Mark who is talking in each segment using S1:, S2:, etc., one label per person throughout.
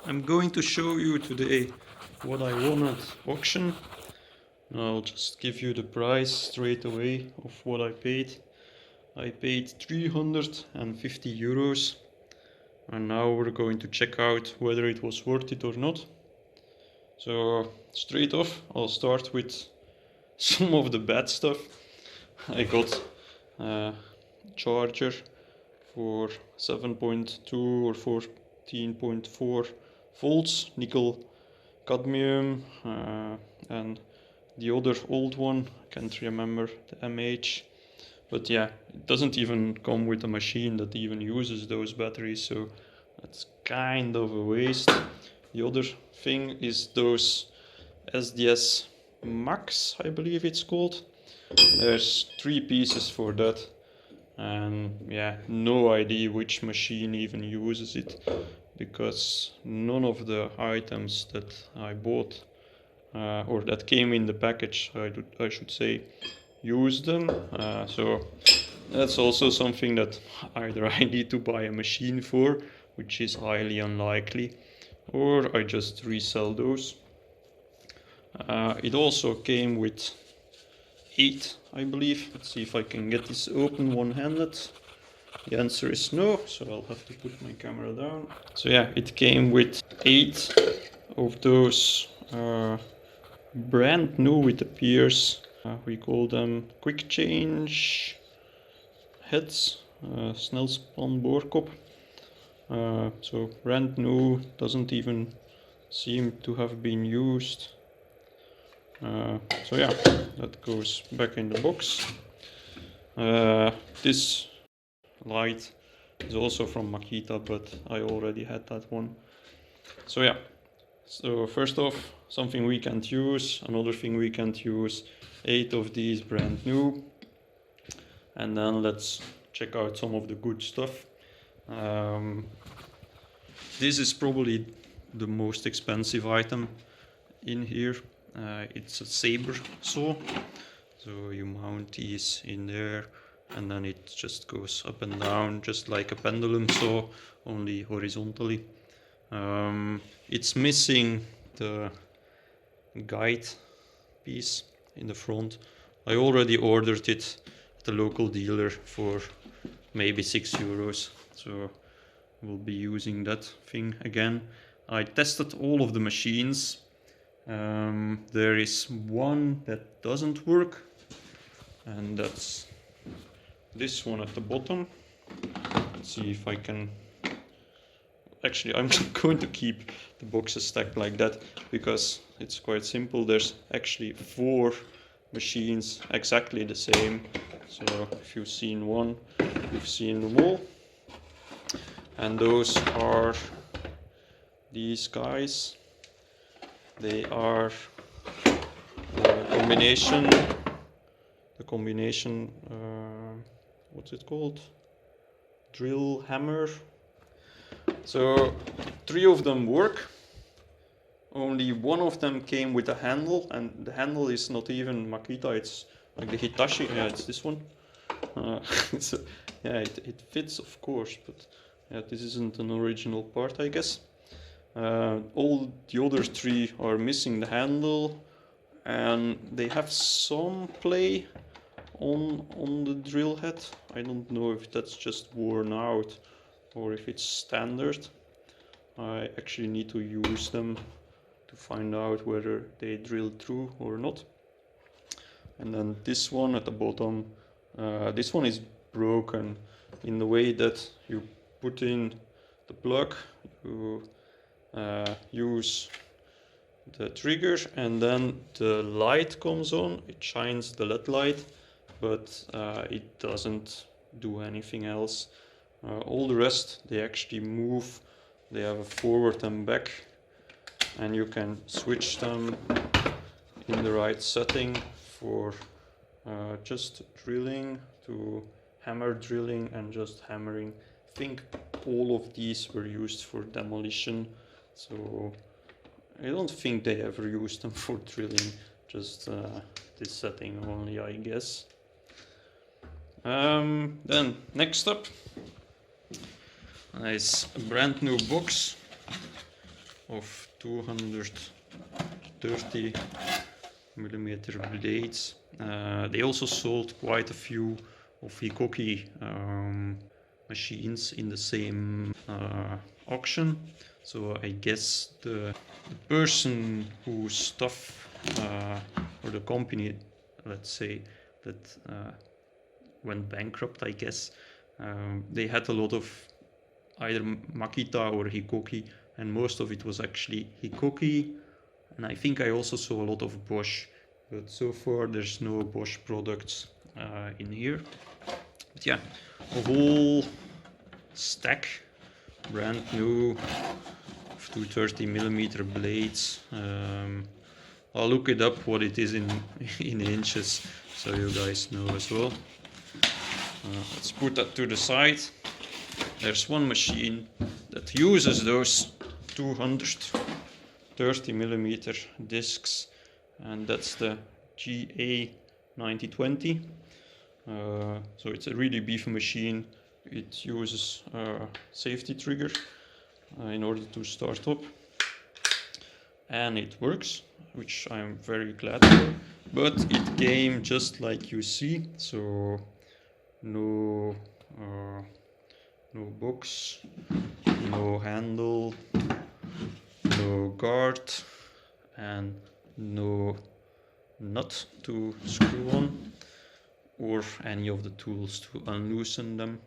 S1: I'm going to show you today what I won at auction. I'll just give you the price straight away of what I paid. I paid 350 euros, and now we're going to check out whether it was worth it or not. So straight off, I'll start with some of the bad stuff. I got a charger for 7.2 or 14.4 volts, nickel cadmium, and the other old one, I can't remember the MH, but yeah, it doesn't even come with a machine that even uses those batteries, so that's kind of a waste. The other thing is those SDS Max, I believe it's called. There's 3 pieces for that, and yeah, no idea which machine even uses it, because none of the items that I bought or that came in the package, I should say, use them. So that's also something that either I need to buy a machine for, which is highly unlikely, or I just resell those. It also came with 8, I believe. Let's see if I can get this open one-handed. The answer is no, so I'll have to put my camera down. So yeah, it came with 8 of those brand new, it appears. We call them quick change heads, snelspan boorkop. So brand new, doesn't even seem to have been used. So yeah, that goes back in the box. This light is also from Makita, but I already had that one. So yeah, so first off, something we can't use, another thing we can't use, 8 of these brand new. And then let's check out some of the good stuff. This is probably the most expensive item in here. It's a Saber saw. So you mount these in there, and then it just goes up and down, just like a pendulum saw, only horizontally. It's missing the guide piece in the front. I already ordered it at the local dealer for maybe 6 euros, so we'll be using that thing again. I tested all of the machines. There is one that doesn't work, and that's this one at the bottom. Let's see if I can... Actually, I'm going to keep the boxes stacked like that, because it's quite simple. There's actually 4 machines exactly the same. So if you've seen one, you've seen them all. And those are these guys. They are the combination, what's it called? Drill hammer. So 3 of them work. Only one of them came with a handle, and the handle is not even Makita, it's like the Hitachi. Yeah, it's this one. So, yeah, it fits, of course, but yeah, this isn't an original part, I guess. All the other 3 are missing the handle, and they have some play on the drill head. I don't know if that's just worn out or if it's standard. I actually need to use them to find out whether they drill through or not. And then this one at the bottom, this one is broken in the way that you put in the plug, you use the trigger, and then the light comes on, it shines the LED light, but it doesn't do anything else. All the rest, they actually move. They have a forward and back, and you can switch them in the right setting for just drilling to hammer drilling and just hammering. I think all of these were used for demolition, so I don't think they ever used them for drilling, just this setting only, I guess. Then next up, nice brand new box. of 230 millimeter blades. They also sold quite a few of Hikoki machines in the same auction. So I guess the person whose stuff or the company, let's say, that went bankrupt, I guess, they had a lot of either Makita or Hikoki, and most of it was actually Hikoki, and I think I also saw a lot of Bosch, but so far there's no Bosch products in here. But yeah, a whole stack, brand new, of 230 millimeter blades. I'll look it up what it is in inches, so you guys know as well. Let's put that to the side. There's one machine that uses those 230 millimeter discs, and that's the GA9020. So it's a really beefy machine. It uses a safety trigger in order to start up, and it works, which I'm very glad for. But it came just like you see, so no box, no handle, no guard, and no nut to screw on, or any of the tools to unloosen them.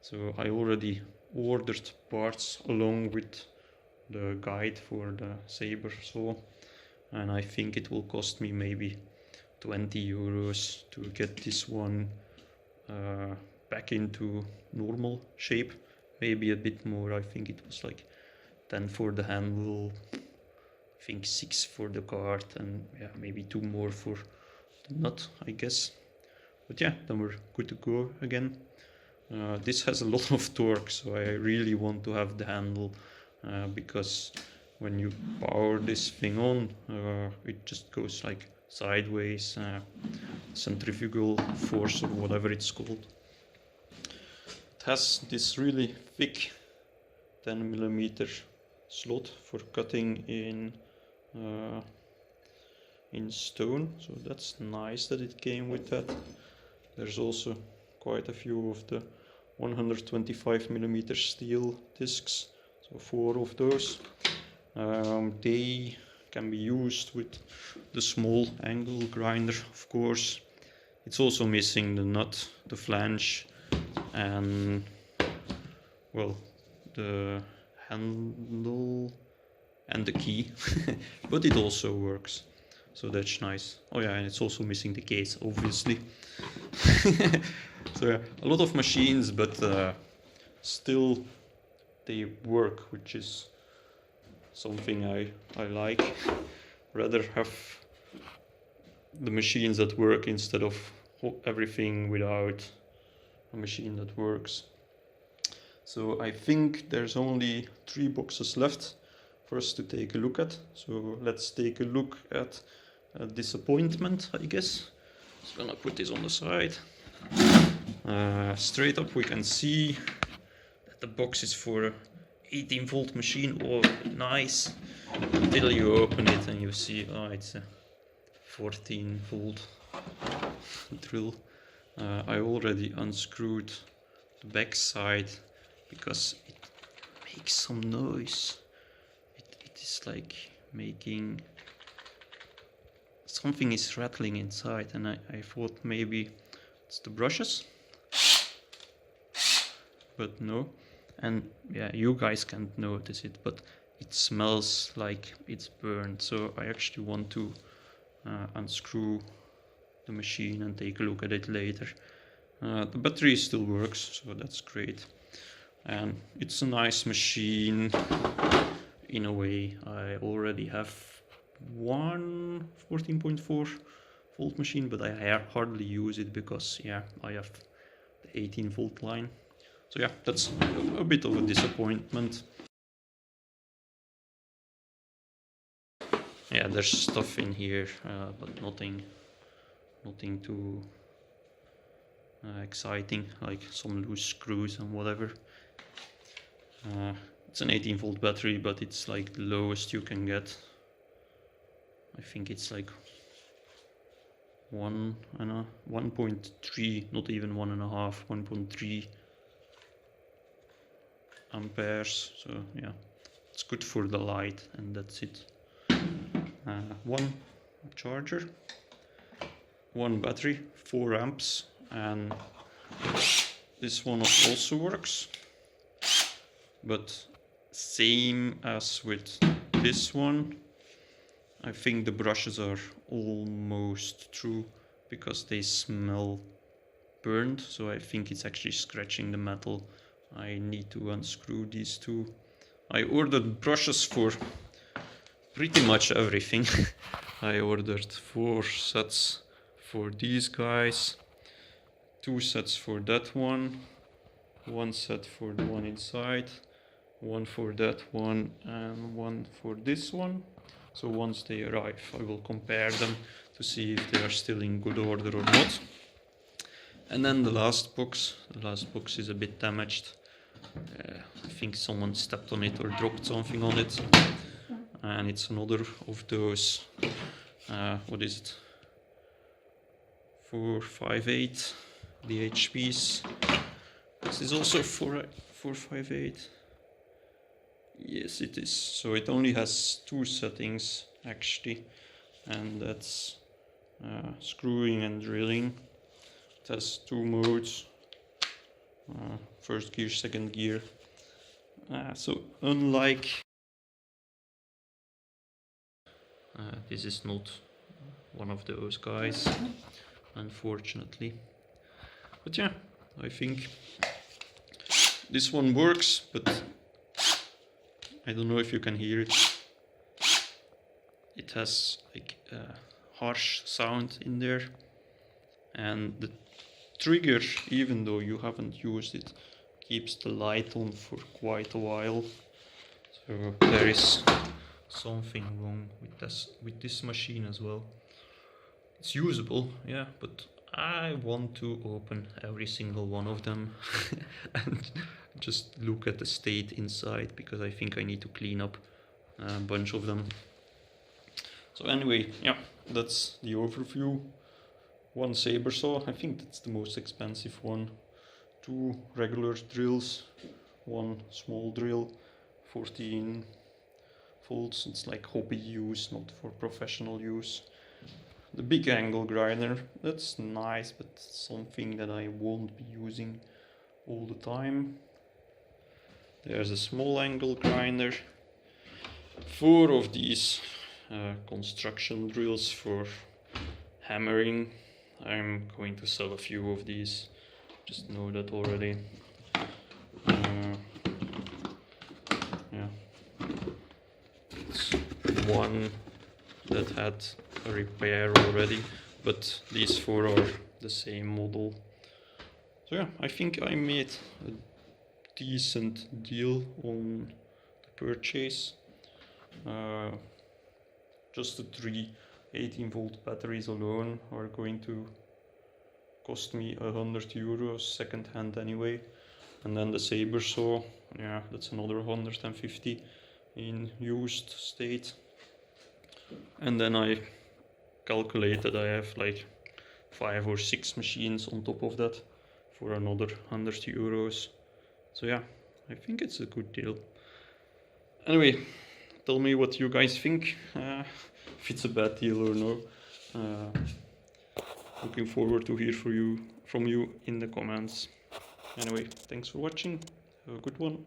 S1: So I already ordered parts along with the guide for the Saber saw, and I think it will cost me maybe 20 euros to get this one back into normal shape, maybe a bit more. I think it was like 10 for the handle, I think 6 for the guard, and yeah, maybe 2 more for the nut, I guess. But yeah, then we're good to go again. This has a lot of torque, so I really want to have the handle, because when you power this thing on, it just goes like sideways, centrifugal force or whatever it's called. It has this really thick 10 millimeter slot for cutting in stone, so that's nice that it came with that. There's also quite a few of the 125 millimeter steel discs, so 4 of those. They can be used with the small angle grinder, of course. It's also missing the nut, the flange, and well, the handle and the key, but it also works, so that's nice. Oh yeah, and it's also missing the case, obviously. So yeah, a lot of machines, but still they work, which is something I like. Rather have the machines that work instead of everything without a machine that works. So I think there's only 3 boxes left for us to take a look at. So let's take a look at disappointment, I guess. Just gonna put this on the side. Straight up we can see that the box is for a 18 volt machine. Oh, nice. Until you open it and you see, oh, it's a 14 volt drill. I already unscrewed the back side because it makes some noise. It is like making something is rattling inside, and I thought maybe it's the brushes, but no. And yeah, you guys can't notice it, but it smells like it's burned. So I actually want to unscrew the machine and take a look at it later. The battery still works, so that's great. And it's a nice machine in a way. I already have one 14.4 volt machine, but I hardly use it because yeah, I have the 18 volt line. So yeah, that's a bit of a disappointment. Yeah, there's stuff in here, but nothing too exciting, like some loose screws and whatever. It's an 18-volt battery, but it's like the lowest you can get. I think it's like 1.3, not even 1.5, 1.3 amperes. So yeah, it's good for the light, and that's it. One charger, one battery, 4 amps, and this one also works, but same as with this one, I think the brushes are almost through because they smell burned, so I think it's actually scratching the metal. I need to unscrew these two. I ordered brushes for pretty much everything. I ordered 4 sets for these guys, 2 sets for that one, 1 set for the one inside, 1 for that one, and 1 for this one. So once they arrive, I will compare them to see if they are still in good order or not. And then the last box is a bit damaged. I think someone stepped on it or dropped something on it. And it's another of those, what is it? 458 DHPs. This is also 458. Yes, it is. So it only has 2 settings actually, and that's screwing and drilling. It has 2 modes, first gear, second gear. So unlike this is not one of those guys, unfortunately. But yeah, I think this one works, but I don't know if you can hear it. It has like a harsh sound in there, and the trigger, even though you haven't used it, keeps the light on for quite a while. So there is something wrong with this machine as well. It's usable, yeah, but I want to open every single one of them and just look at the state inside, because I think I need to clean up a bunch of them. So anyway, yeah, that's the overview. 1 Saber saw, I think that's the most expensive one. 2 regular drills, 1 small drill, 14 volts. It's like hobby use, not for professional use. The big angle grinder, that's nice, but something that I won't be using all the time. There's a small angle grinder. 4 of these construction drills for hammering. I'm going to sell a few of these, just know that already. Yeah, it's one that had a repair already, but these 4 are the same model. So yeah, I think I made a decent deal on the purchase. Just the 3 18-volt batteries alone are going to cost me €100 second hand anyway, and then the Saber saw, yeah, that's another 150 in used state. And then I calculated I have like 5 or 6 machines on top of that for another €100. So yeah, I think it's a good deal. Anyway, tell me what you guys think, if it's a bad deal or no. Looking forward to hear from you in the comments. Anyway, thanks for watching. Have a good one.